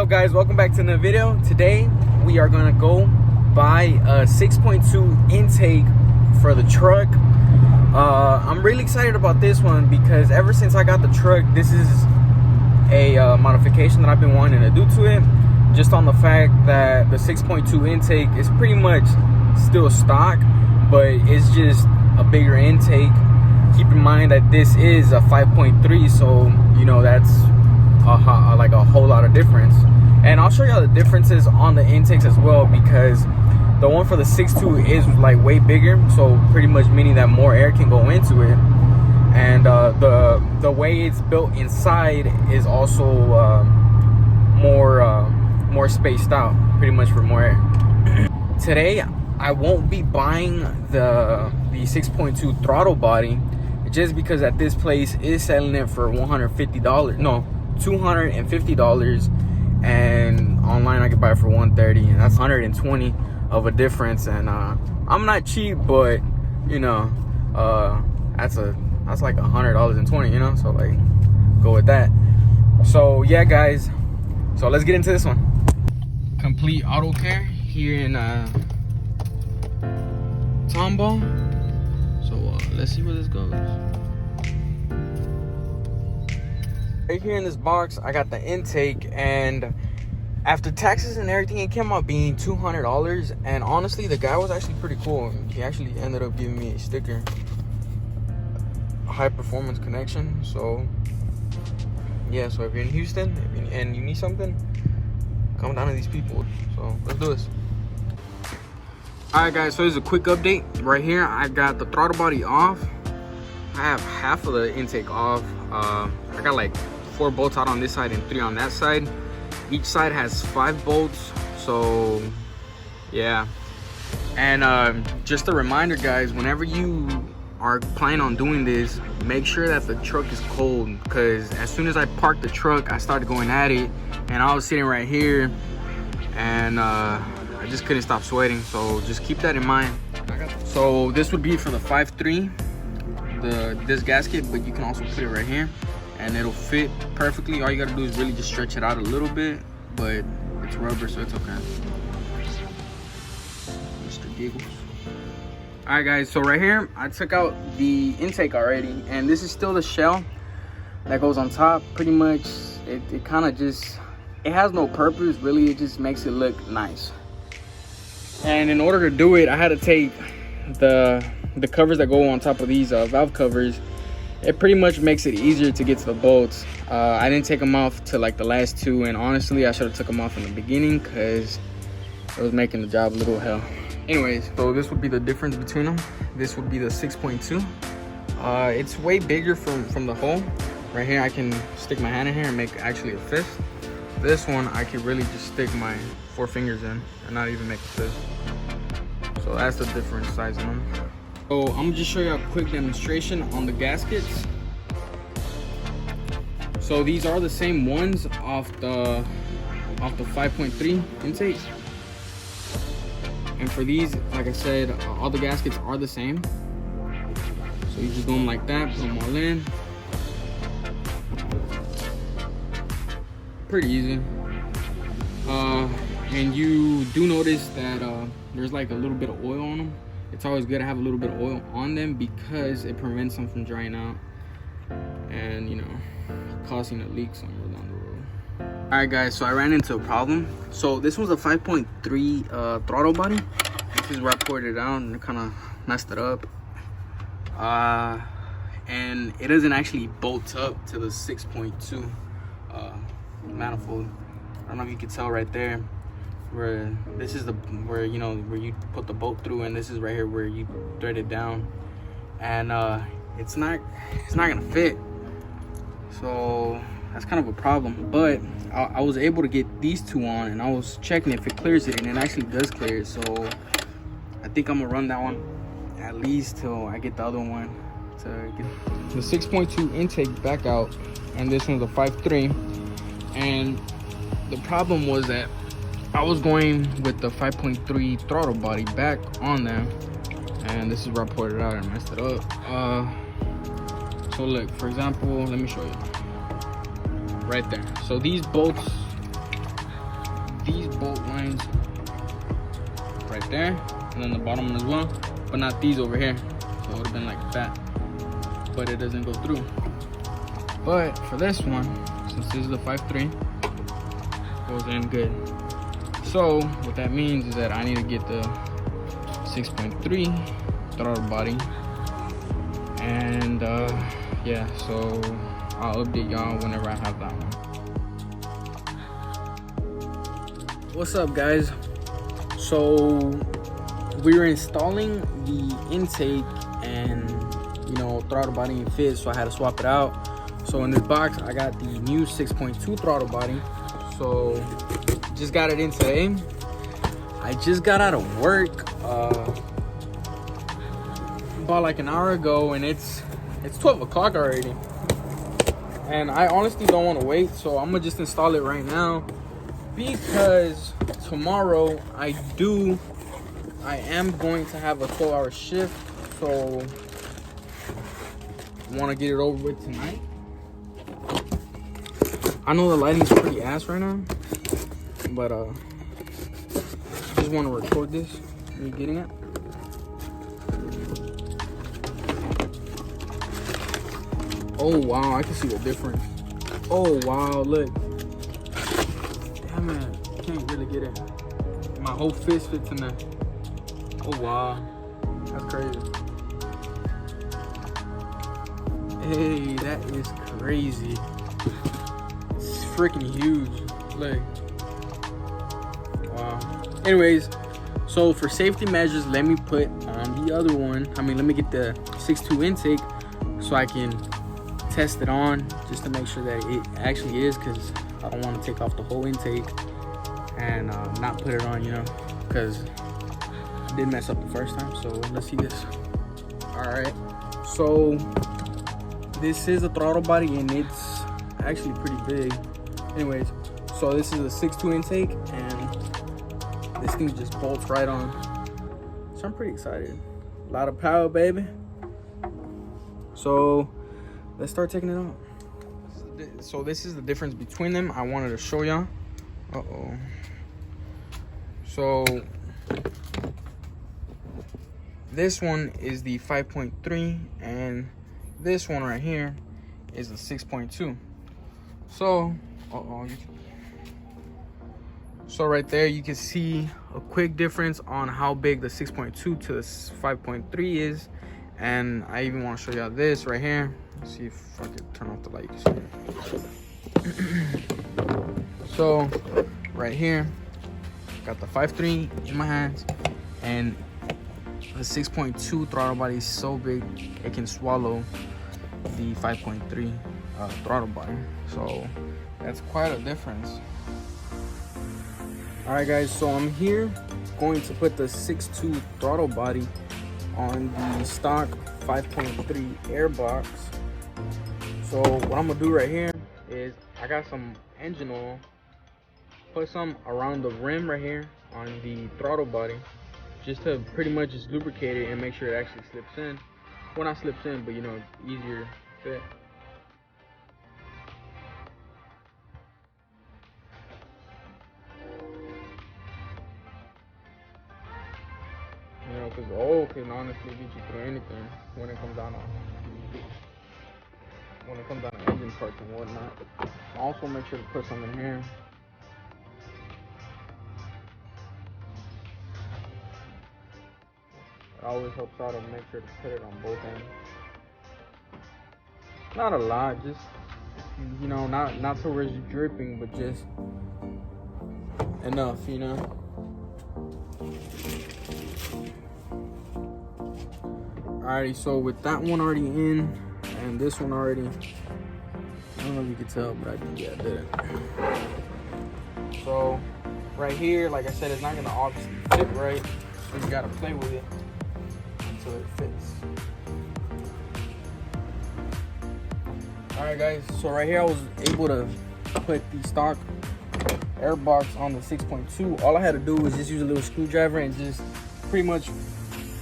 up, guys? Welcome back to another video. Today we are gonna go buy a 6.2 intake for the truck. I'm really excited about this one because ever since I got the truck, this is a modification that I've been wanting to do to it, just on the fact that the 6.2 intake is pretty much still stock, but it's just a bigger intake. Keep in mind that this is a 5.3, so you know that's like a whole lot of difference. And I'll show you the differences on the intakes as well, because the one for the 6.2 is like way bigger, so pretty much meaning that more air can go into it. And the way it's built inside is also more spaced out, pretty much for more air. Today I won't be buying the 6.2 throttle body, just because at this place is selling it for $150. No, $250, and online I could buy it for $130, and that's $120 of a difference. And I'm not cheap, but you know, that's like $100.20, you know, so like go with that. So yeah, guys, so let's get into this one. Complete Auto Care here in Tomball. So let's see where this goes. Right here in this box I got the intake, and after taxes and everything it came out being $200. And honestly, the guy was actually pretty cool. He actually ended up giving me a sticker, a high performance connection. So yeah, so if you're in Houston and you need something, come down to these people. So let's do this. Alright guys, so here's a quick update. Right here I got the throttle body off. I have half of the intake off. I got like 4 bolts out on this side and 3 on that side. Each side has 5 bolts, so yeah. And just a reminder, guys, whenever you are planning on doing this, make sure that the truck is cold, because as soon as I parked the truck I started going at it, and I was sitting right here, and I just couldn't stop sweating. So just keep that in mind. So this would be for the 5.3, this gasket, but you can also put it right here and it'll fit perfectly. All you gotta do is really just stretch it out a little bit, but it's rubber, so it's okay. Mr. Giggles. All right guys, so right here I took out the intake already, and this is still the shell that goes on top. Pretty much it kind of just, it has no purpose really, it just makes it look nice. And in order to do it, I had to take the covers that go on top of these valve covers. It pretty much makes it easier to get to the bolts. I didn't take them off to like the last 2, and honestly I should have took them off in the beginning because it was making the job a little hell. Anyways, so this would be the difference between them. This would be the 6.2. It's way bigger from the hole. Right here I can stick my hand in here and make actually a fist. This one I could really just stick my 4 fingers in and not even make a fist. So that's the different size in them. So I'm gonna just show you a quick demonstration on the gaskets. So these are the same ones off the 5.3 intake. And for these, like I said, all the gaskets are the same. So you just do them like that, put them all in. Pretty easy. And you do notice that there's like a little bit of oil on them. It's always good to have a little bit of oil on them because it prevents them from drying out and, you know, causing a leak somewhere down the road. All right guys, so I ran into a problem. So this was a 5.3 throttle body. This is where I poured it out and it kind of messed it up. And it doesn't actually bolt up to the 6.2 manifold. I don't know if you can tell right there, where this is where you know where you put the bolt through, and this is right here where you thread it down, and it's not gonna fit. So that's kind of a problem. But I was able to get these 2 on, and I was checking if it clears it, and it actually does clear it. So I think I'm gonna run that one at least till I get the other one to get the 6.2 intake back out, and this one's a 5.3. And the problem was that I was going with the 5.3 throttle body back on them, and this is where I poured it out and messed it up. So look, for example, let me show you right there. So these bolts lines right there, and then the bottom one as well, but not these over here. So it would have been like that, but it doesn't go through. But for this one, since this is the 5.3, goes in good. So what that means is that I need to get the 6.3 throttle body, and yeah, so I'll update y'all whenever I have that one. What's up, guys? So we were installing the intake, and you know, throttle body didn't fit, so I had to swap it out. So in this box I got the new 6.2 throttle body. So just got it in today. I just got out of work about like an hour ago, and it's 12 o'clock already, and I honestly don't want to wait, so I'm gonna just install it right now, because tomorrow I am going to have a 12-hour shift, so I want to get it over with tonight. I know the lighting's pretty ass right now, but I just want to record this, me getting it. Oh wow, I can see the difference. Oh wow, look. Damn it, can't really get it. My whole fist fits in there. Oh wow, that's crazy. Hey, that is crazy. It's freaking huge. Look. Wow. Anyways, so for safety measures, let me put on the other one. Let me get the 6.2 intake so I can test it on, just to make sure that it actually is, because I don't want to take off the whole intake and not put it on, you know, because I did mess up the first time. So let's see this. All right, so this is a throttle body, and it's actually pretty big. Anyways, so this is a 6.2 intake, and this thing just bolts right on, so I'm pretty excited. A lot of power, baby. So let's start taking it off. So this is the difference between them. I wanted to show y'all. So this one is the 5.3, and this one right here is the 6.2. So so right there you can see a quick difference on how big the 6.2 to the 5.3 is. And I even want to show y'all this right here. Let's see if I can turn off the lights. So right here, got the 5.3 in my hands, and the 6.2 throttle body is so big it can swallow the 5.3 throttle body. So that's quite a difference. All right, guys. So I'm here going to put the 6.2 throttle body on the stock 5.3 airbox. So what I'm gonna do right here is I got some engine oil, put some around the rim right here on the throttle body, just to pretty much just lubricate it and make sure it actually slips in. Well, not slips in, but you know, easier fit. You know, because oil can honestly get you through anything when it comes down to engine parts and whatnot. Also, make sure to put some in here. It always helps out to make sure to put it on both ends. Not a lot, just, you know, not to where it's dripping, but just enough, you know. Alrighty, so with that one already in and this one already, I don't know if you can tell, but I did it. So right here, like I said, it's not gonna obviously fit right, so you gotta play with it until it fits. Alright guys, so right here I was able to put the stock airbox on the 6.2. All I had to do was just use a little screwdriver and just pretty much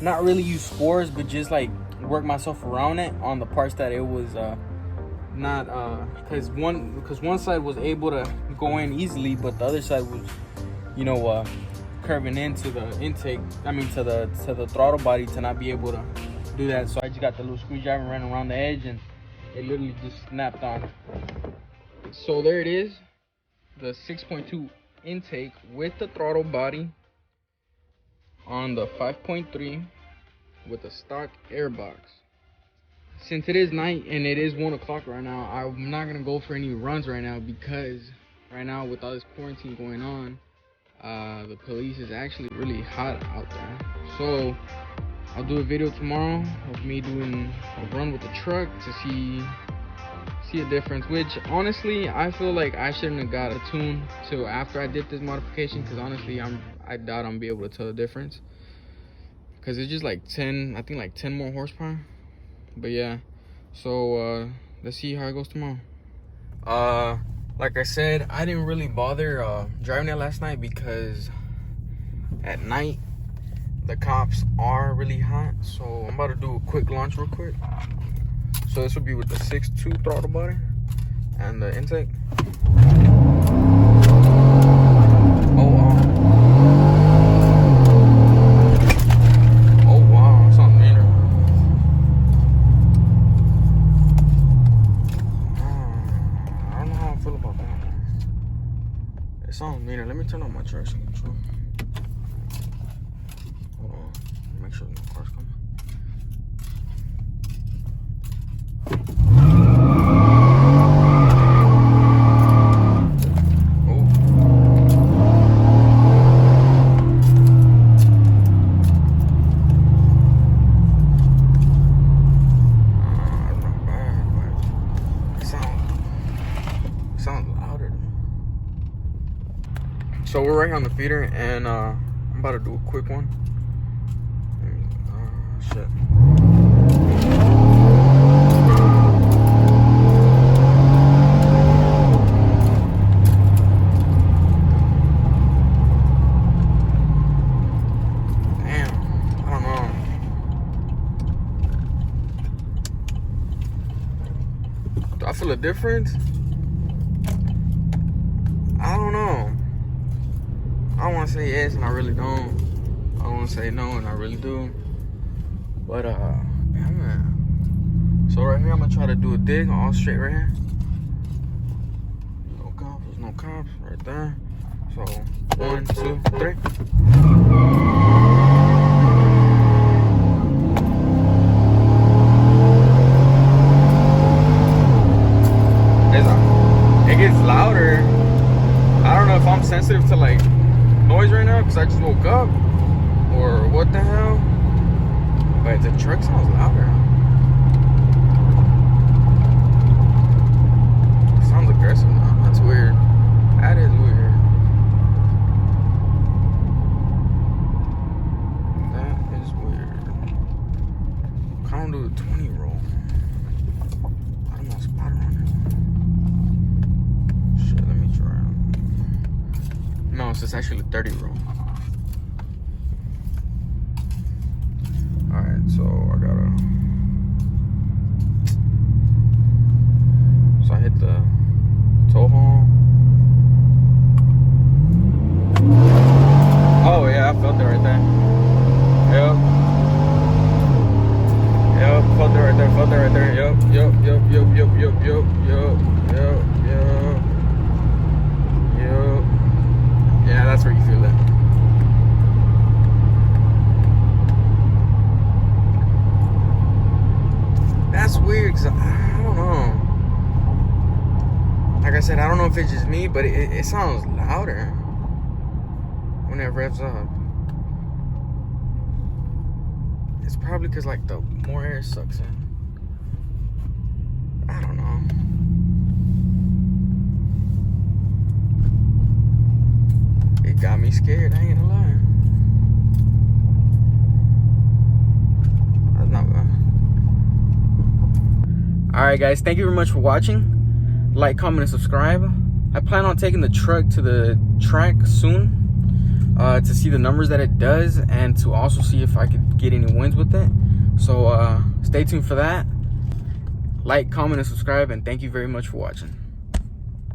not really use scores, but just like work myself around it on the parts that it was because one side was able to go in easily, but the other side was, you know, curving into the intake, I mean to the throttle body, to not be able to do that. So I just got the little screwdriver running around the edge, and it literally just snapped on. So there it is, the 6.2 intake with the throttle body on the 5.3 with a stock airbox. Since it is night and it is 1 o'clock right now, I'm not gonna go for any runs right now, because right now with all this quarantine going on, the police is actually really hot out there. So I'll do a video tomorrow of me doing a run with the truck to see a difference, which honestly I feel like I shouldn't have got a tune till after I did this modification, because honestly I doubt I'm be able to tell the difference, because it's just like 10, I think like 10 more horsepower. But yeah, so let's see how it goes tomorrow. Like I said, I didn't really bother driving it last night, because at night the cops are really hot. So I'm about to do a quick launch real quick. So this will be with the 6.2 throttle body and the intake. Sounds meaner. Let me turn on my traction control. Hold on. Make sure no cars coming. So we're right here on the feeder, and I'm about to do a quick one. Shit. Damn, I don't know. Do I feel a difference? I don't know. I don't want to say yes and I really don't. I don't want to say no and I really do. But yeah, man. So right here I'm gonna try to do a dig all straight right here. No cops, there's no cops right there. So 1, 2, 3. It gets louder. I don't know if I'm sensitive to like noise right now because I just woke up or what the hell, but the truck sounds louder. It sounds aggressive now. That's weird. That is weird. That is weird. Can't do the 20 roll. I don't know, spot around here. Shit, let me try. No, so it's actually a 30 roll. Alright, so I gotta. So I hit the tow haul. Oh, yeah, I felt it right there. Yep. Yep, felt it right there, felt it right there. Yep. Yeah, that's where you feel it. That's weird, because I don't know. Like I said, I don't know if it's just me, but it sounds louder when it revs up. It's probably because like the more air sucks in. I don't know. It got me scared, I ain't gonna lie. That's not bad. Alright guys, thank you very much for watching. Like, comment, and subscribe. I plan on taking the truck to the track soon to see the numbers that it does, and to also see if I could get any wins with it. So stay tuned for that. Like, comment, and subscribe, and thank you very much for watching.